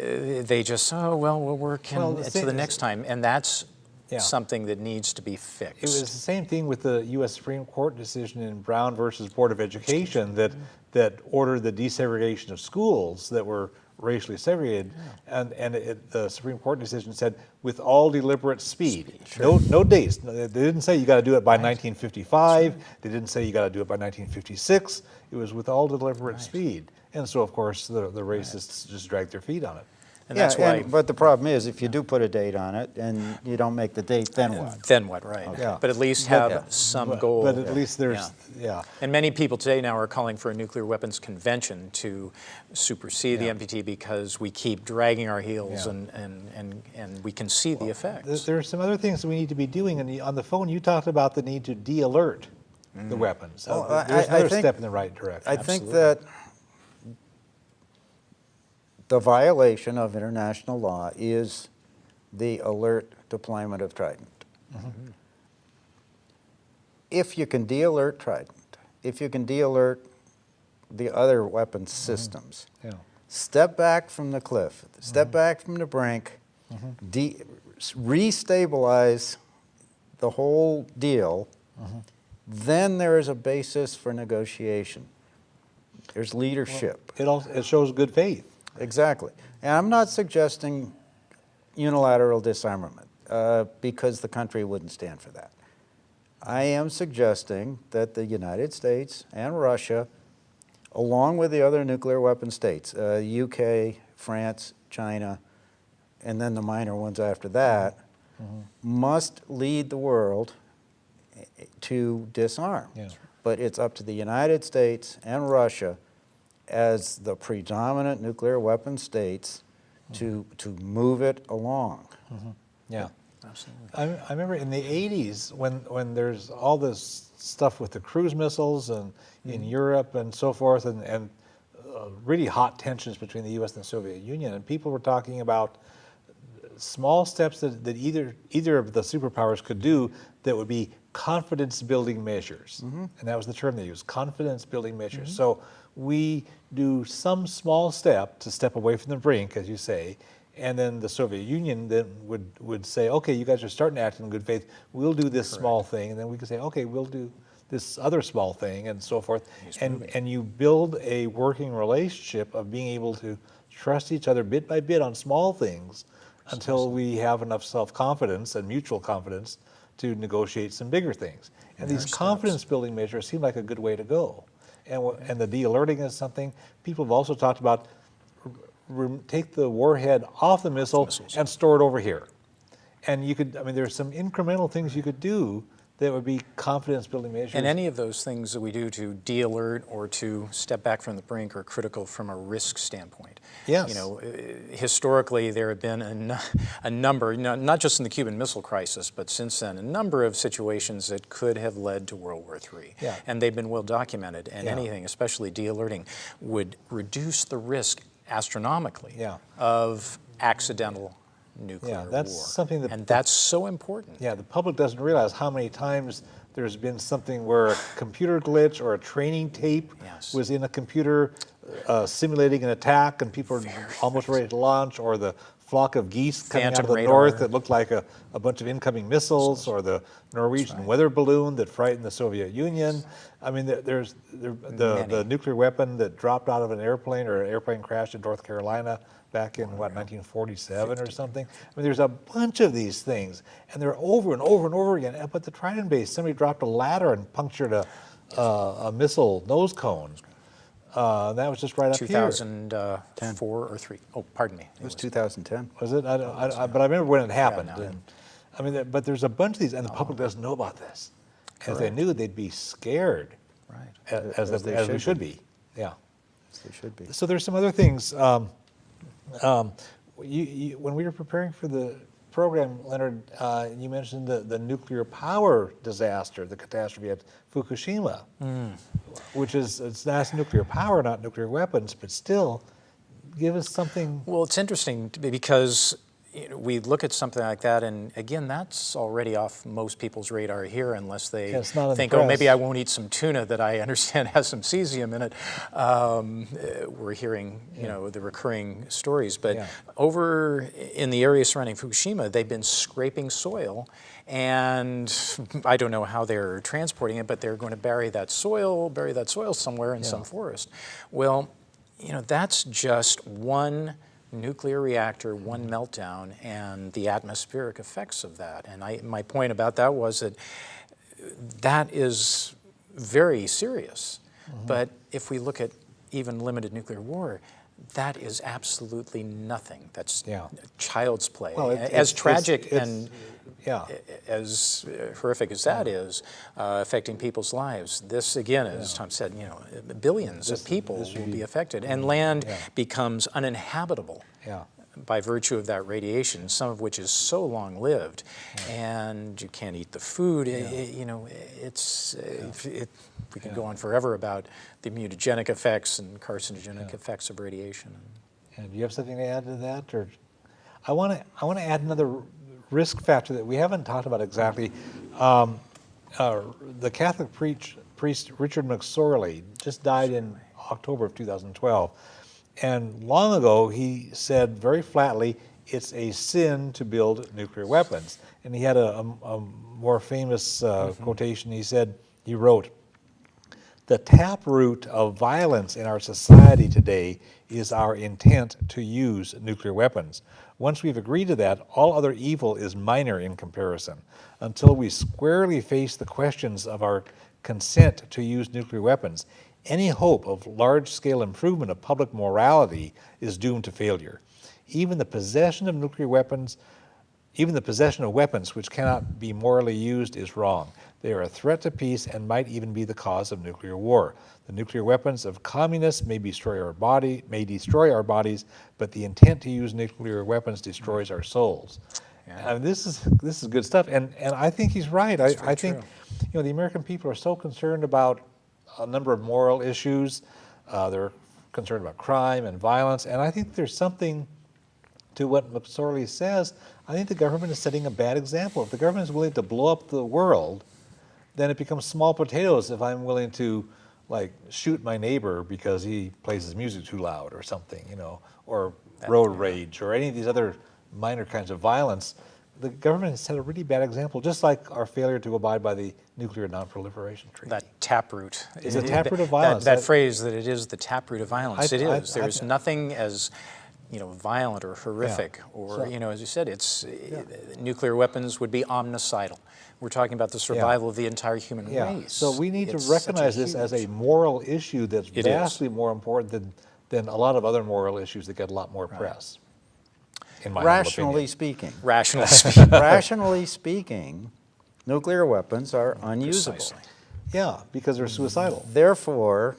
they just, we'll work Well, the to thing the is- next time. And that's Yeah. something that needs to be fixed. It was the same thing with the U.S. Supreme Court decision in Brown versus Board of Education that ordered the desegregation of schools that were racially segregated, and the Supreme Court decision said with all deliberate speed. No dates. They didn't say you got to do it by 1955. They didn't say you got to do it by 1956. It was with all deliberate speed. And so, of course, the racists just dragged their feet on it. And that's why. But the problem is, if you do put a date on it and you don't make the date, then what? Then what, right? Yeah. But at least have some goal. But at least there's, yeah. And many people today now are calling for a nuclear weapons convention to supersede the NPT because we keep dragging our heels Yeah. and we can see the effects. There are some other things that we need to be doing. And on the phone, you talked about the need to de-alert the weapons. Well, There's I another think- step in the right direction. I think that the violation of international law is the alert deployment of Trident. If you can de-alert Trident, if you can de-alert the other weapons systems, Yeah. step back from the cliff, step back from the brink, restabilize the whole deal, then there is a basis for negotiation. There's leadership. It shows good faith. Exactly. And I'm not suggesting unilateral disarmament because the country wouldn't stand for that. I am suggesting that the United States and Russia, along with the other nuclear weapon states, UK, France, China, and then the minor ones after that, must lead the world to disarm. Yeah. But it's up to the United States and Russia as the predominant nuclear weapon states to move it along. Yeah. Absolutely. I remember in the 80s when there's all this stuff with the cruise missiles and in Europe and so forth, and really hot tensions between the U.S. and the Soviet Union, and people were talking about small steps that either of the superpowers could do that would be confidence-building measures. And that was the term they used, confidence-building measures. So we do some small step to step away from the brink, as you say, and then the Soviet Union then would say, okay, you guys are starting to act in good faith, we'll do this small thing, and then we could say, okay, we'll do this other small thing, and so forth. And you build a working relationship of being able to trust each other bit by bit on small things until we have enough self-confidence and mutual confidence to negotiate some bigger things. And these confidence-building measures seem like a good way to go. And the de-alerting is something people have also talked about take the warhead off the missile missiles. and store it over here. And you could, I mean, there's some incremental things you could do that would be confidence building measures. And any of those things that we do to de-alert or to step back from the brink are critical from a risk standpoint. Yes. You know, historically there have been a number, not just in the Cuban Missile Crisis, but since then, a number of situations that could have led to World War III. Yeah. And they've been well documented. And Yeah. anything, especially de-alerting, would reduce the risk astronomically Yeah. of accidental nuclear Yeah, that's war. something that and that's so important. Yeah, the public doesn't realize how many times there's been something where a computer glitch or a training tape Yes. was in a computer simulating an attack and people are almost ready to launch, or the flock of geese coming out Phantom of the radar. north that looked like a bunch of incoming missiles, or the Norwegian weather balloon that frightened the Soviet Union. I mean, the nuclear weapon that dropped out of an airplane, or an airplane crashed in North Carolina back in, 1947 or something. I mean, there's a bunch of these things, and they're over and over and over again. But the Trident base, somebody dropped a ladder and punctured a missile nose cone. That was just right up here. 2004 or 3. Oh, pardon me. It was 2010. Was it? But I remember when it happened. no. And, I mean, but there's a bunch of these, and the public doesn't know about this. If they knew, they'd be scared, Right. as we should be. Yeah. They should be. So there's some other things. When we were preparing for the program, Leonard, you mentioned the nuclear power disaster, the catastrophe at Fukushima, which that's nuclear power, not nuclear weapons, but still, give us something. Well, it's interesting because we look at something like that, and again, that's already off most people's radar here, unless they Yeah, it's not in the think, oh, maybe press. I won't eat some tuna that I understand has some cesium in it. We're hearing, the recurring stories, but Yeah. over in the area surrounding Fukushima, they've been scraping soil, and I don't know how they're transporting it, but they're going to bury that soil somewhere in some forest. Well, that's just one nuclear reactor, one meltdown, and the atmospheric effects of that. And my point about that was that is very serious. But if we look at even limited nuclear war, that is absolutely nothing. That's child's play. Well, as tragic and yeah. as horrific as that is, affecting people's lives, this again, as Tom said, billions of people will be affected, and land becomes uninhabitable by virtue of that radiation, some of which is so long-lived, and you can't eat the food. We could go on forever about the mutagenic effects and carcinogenic effects of radiation. And do you have something to add to that, or I want to add another risk factor that we haven't talked about exactly. The Catholic priest Richard McSorley just died in October of 2012, and long ago he said very flatly, it's a sin to build nuclear weapons. And he had a more famous quotation. He wrote, "The taproot of violence in our society today is our intent to use nuclear weapons. Once we've agreed to that, all other evil is minor in comparison. Until we squarely face the questions of our consent to use nuclear weapons, any hope of large-scale improvement of public morality is doomed to failure. Even the possession of weapons which cannot be morally used is wrong. They are a threat to peace and might even be the cause of nuclear war. The nuclear weapons of communists may destroy our bodies, but the intent to use nuclear weapons destroys our souls." I mean, this is good stuff, and I think he's right. I think the American people are so concerned about a number of moral issues. They're concerned about crime and violence, and I think there's something to what McSorley says. I think the government is setting a bad example. If the government is willing to blow up the world, then it becomes small potatoes if I'm willing to shoot my neighbor because he plays his music too loud or something, or road rage or any of these other minor kinds of violence. The government has set a really bad example, just like our failure to abide by the Nuclear Non-Proliferation Treaty. That taproot. It's a taproot of violence. That phrase, that it is the taproot of violence. It is. There's I- nothing as violent or horrific, or as you said, nuclear weapons would be omnicidal. We're talking about the survival of the entire human race. So we need to It's such recognize this as a moral issue that's vastly more important than a lot of other moral issues that get a lot more press. In my humble Rationally opinion. speaking. Rational speaking. Rationally speaking, nuclear weapons are unusable. Precisely. Yeah, because they're suicidal. Therefore,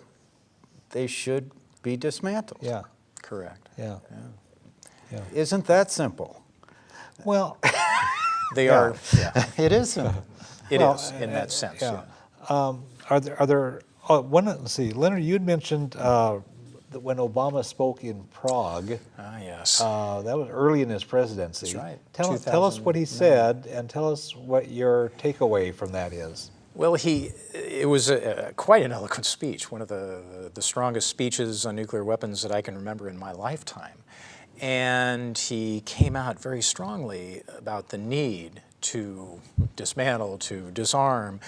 they should be dismantled. Yeah, Correct. yeah. Isn't that simple? Well, They Yeah. are, yeah, It is simple. it Well, is in that sense. yeah. Yeah. Are there let's see, Leonard, you had mentioned that when Obama spoke in Prague, Ah, yes. that was early in his presidency. That's right. Tell us what he said, and tell us what your takeaway from that is. Well, it was quite an eloquent speech, one of the strongest speeches on nuclear weapons that I can remember in my lifetime. And he came out very strongly about the need to dismantle, to disarm,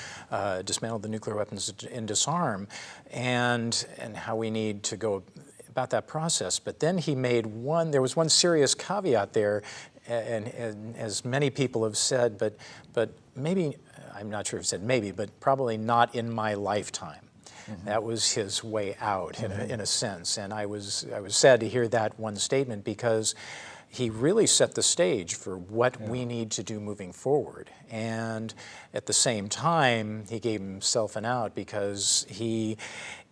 dismantle the nuclear weapons and disarm, and how we need to go about that process. But then he made there was one serious caveat there, and as many people have said, but maybe, I'm not sure if he said maybe, but probably not in my lifetime. That was his way out, in a sense, and I was sad to hear that one statement, because he really set the stage for what we need to do moving forward. And at the same time, he gave himself an out, because he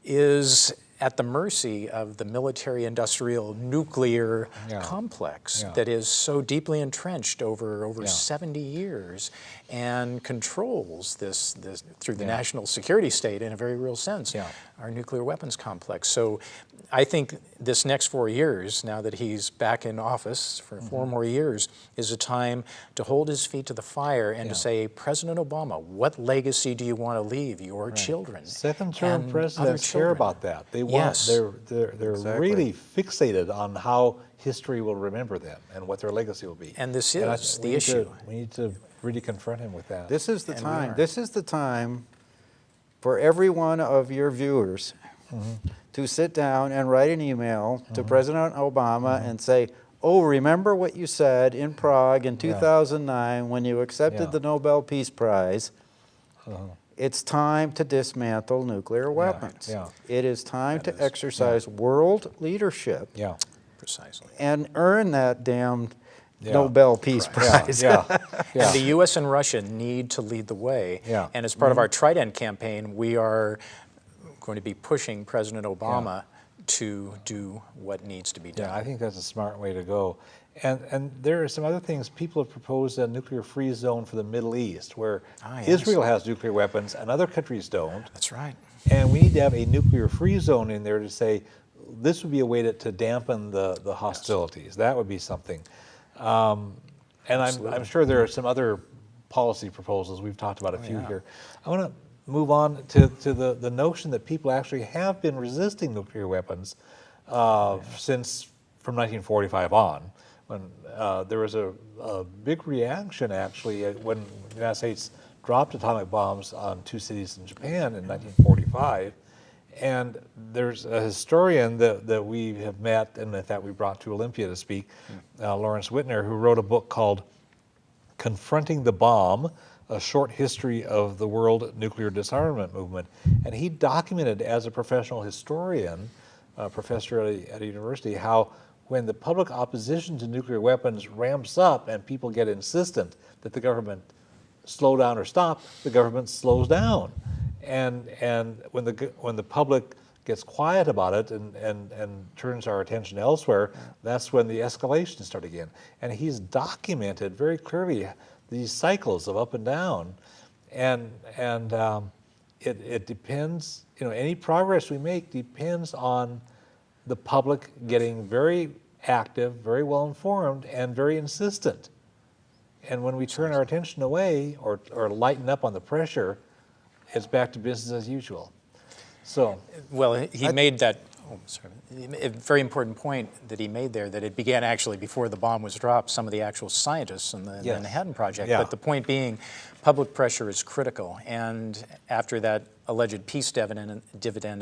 is at the mercy of the military-industrial nuclear complex that is so deeply entrenched over 70 years and controls this through the national security state in a very real sense, our nuclear weapons complex. So I think this next 4 years, now that he's back in office for 4 more years, is a time to hold his feet to the fire and to say, President Obama, what legacy do you want to leave your children? Second-term and presidents other care children? about that. They want Yes. they're Exactly. really fixated on how history will remember them and what their legacy will be. And this I is think the we need issue. we need to really confront him with that. This is the And we time. are. This is the time for every one of your viewers to sit down and write an email to President Obama and say, "Oh, remember what you said in Prague in 2009 when you accepted Yeah. the Nobel Peace Prize? It's time to dismantle nuclear weapons. yeah. It is time to is, exercise world leadership Yeah. Precisely. and earn that damned Yeah. Nobel Peace Yeah. Prize." Yeah. And the U.S. and Russia need to lead the way. Yeah. And as part of our Trident campaign, we are going to be pushing President Obama to do what needs to be done. Yeah, I think that's a smart way to go. And there are some other things. People have proposed a nuclear-free zone for the Middle East, where Yes. Israel has nuclear weapons and other countries don't. That's right. And we need to have a nuclear-free zone in there to say, this would be a way to dampen the hostilities. That would be something. And I'm sure there are some other policy proposals. We've talked about a few here. I want to move on to the notion that people actually have been resisting nuclear weapons since from 1945 on, when there was a big reaction actually when the United States dropped atomic bombs on 2 cities in Japan in 1945. And there's a historian that we have met and that we brought to Olympia to speak, Lawrence Whitner, who wrote a book called Confronting the Bomb, A Short History of the World Nuclear Disarmament Movement. And he documented as a professional historian, professor at a university, how when the public opposition to nuclear weapons ramps up and people get insistent that the government slow down or stop, the government slows down. And when the public gets quiet about it and turns our attention elsewhere, that's when the escalations start again. And he's documented very clearly these cycles of up and down, and it depends. Any progress we make depends on the public getting very active, very well informed, and very insistent. And when we turn our attention away or lighten up on the pressure, it's back to business as usual. So, Well, he made that a very important point that he made there, that it began actually before the bomb was dropped, some of the actual scientists in the Yes. Manhattan Project. Yeah. But the point being, public pressure is critical. And after that alleged peace dividend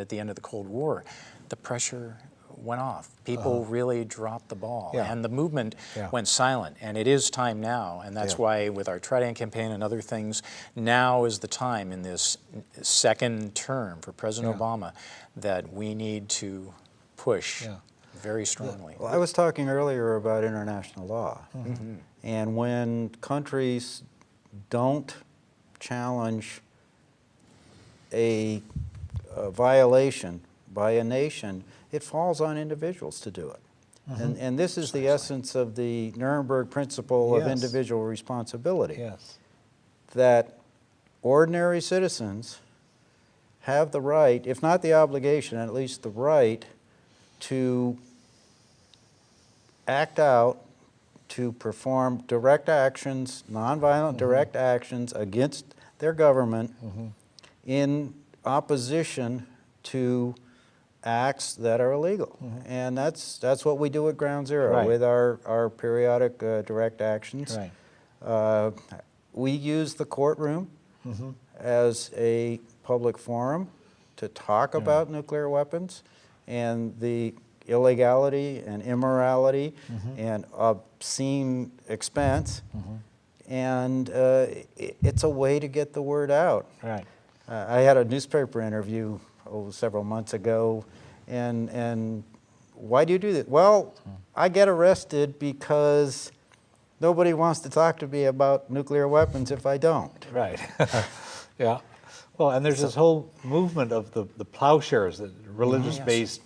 at the end of the Cold War, the pressure went off. People really dropped the ball. Yeah. And the movement Yeah. went silent. And it is time now. And that's Yeah. why with our Trident campaign and other things, now is the time in this second term for President Obama that we need to push Yeah. very strongly. Well, I was talking earlier about international law. And when countries don't challenge a violation by a nation, it falls on individuals to do it. And this is the essence of the Nuremberg principle of Yes. individual responsibility. Yes. That ordinary citizens have the right, if not the obligation, at least the right, to act out, to perform direct actions, nonviolent direct actions against their government in opposition to acts that are illegal. And that's what we do at Ground Zero Right. with our periodic direct actions. Right. We use the courtroom as a public forum to talk about nuclear weapons and the illegality and immorality and obscene expense. And it's a way to get the word out. Right. I had a newspaper interview several months ago, and why do you do that? Well, I get arrested because nobody wants to talk to me about nuclear weapons if I don't. Right. Yeah. Well, and there's this whole movement of the plowshares, that religious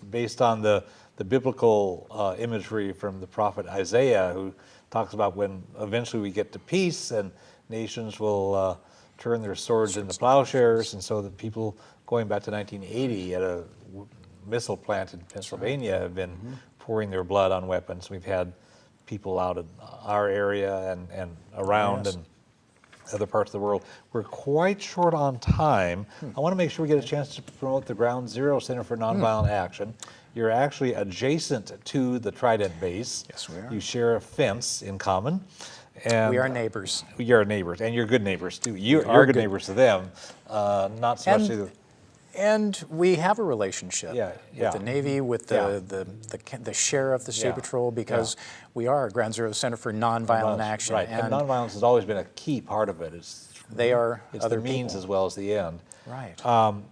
based on the biblical imagery from the prophet Isaiah, who talks about when eventually we get to peace and nations will turn their swords into plowshares, and so the people going back to 1980 at a missile plant in Pennsylvania have been pouring their blood on weapons. We've had people out in our area and around and other parts of the world. We're quite short on time. I want to make sure we get a chance to promote the Ground Zero Center for Nonviolent Action. You're actually adjacent to the Trident base. Yes, we are. You share a fence in common. And We are neighbors. We are neighbors, and you're good neighbors too. You're are good good. neighbors to them, not so much to the. And we have a relationship Yeah, with yeah. the Navy, with the sheriff, the State Yeah, Patrol, because we are Ground Zero Center for Nonviolent Action. Right, and nonviolence has always been a key part of it. They are It's other the means people. as well as the end. Right.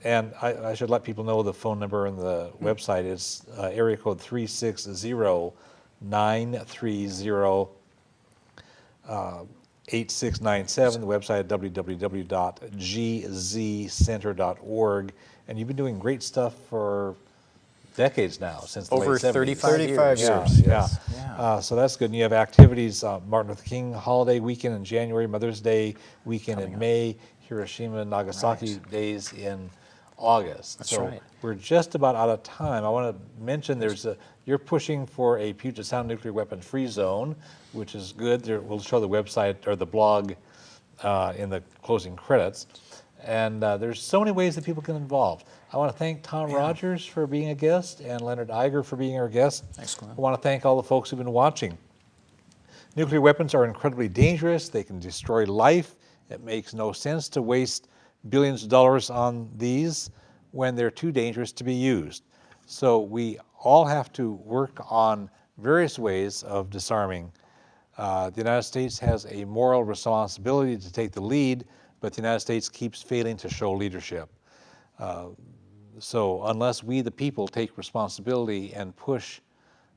And I should let people know the phone number and the website is area code 360-930-8697. The website at www.gzcenter.org. And you've been doing great stuff for decades now, since the Over late 70s. 35 Yeah, years. yeah. Yeah. So that's good. And you have activities, Martin Luther King holiday weekend in January, Mother's Day weekend in May, Hiroshima and Nagasaki days in August. That's so right. we're just about out of time. I want to mention you're pushing for a Puget Sound nuclear weapon free zone, which is good. We'll show the website or the blog in the closing credits. And there's so many ways that people get involved. I want to thank Tom Rogers for being a guest and Leonard Iger for being our guest. Thanks, Glenn. I want to thank all the folks who've been watching. Nuclear weapons are incredibly dangerous. They can destroy life. It makes no sense to waste billions of dollars on these when they're too dangerous to be used. So we all have to work on various ways of disarming. The United States has a moral responsibility to take the lead, but the United States keeps failing to show leadership. So unless we, the people, take responsibility and push,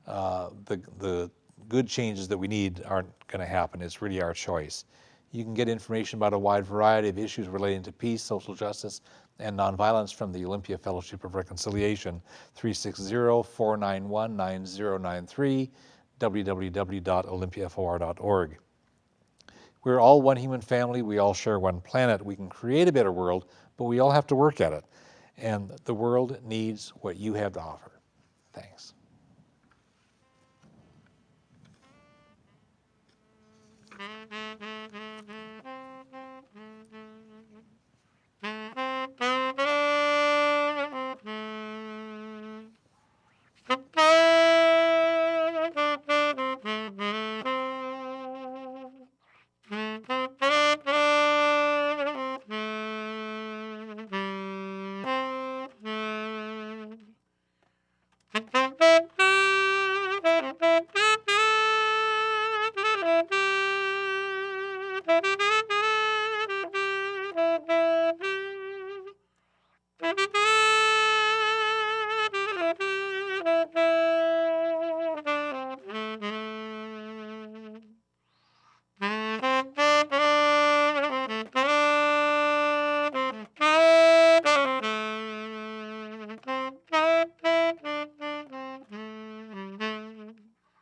the good changes that we need aren't going to happen. It's really our choice. You can get information about a wide variety of issues relating to peace, social justice, and nonviolence from the Olympia Fellowship of Reconciliation, 360-491-9093, www.olympiafor.org. We're all one human family. We all share one planet. We can create a better world, but we all have to work at it. And the world needs what you have to offer. Thanks.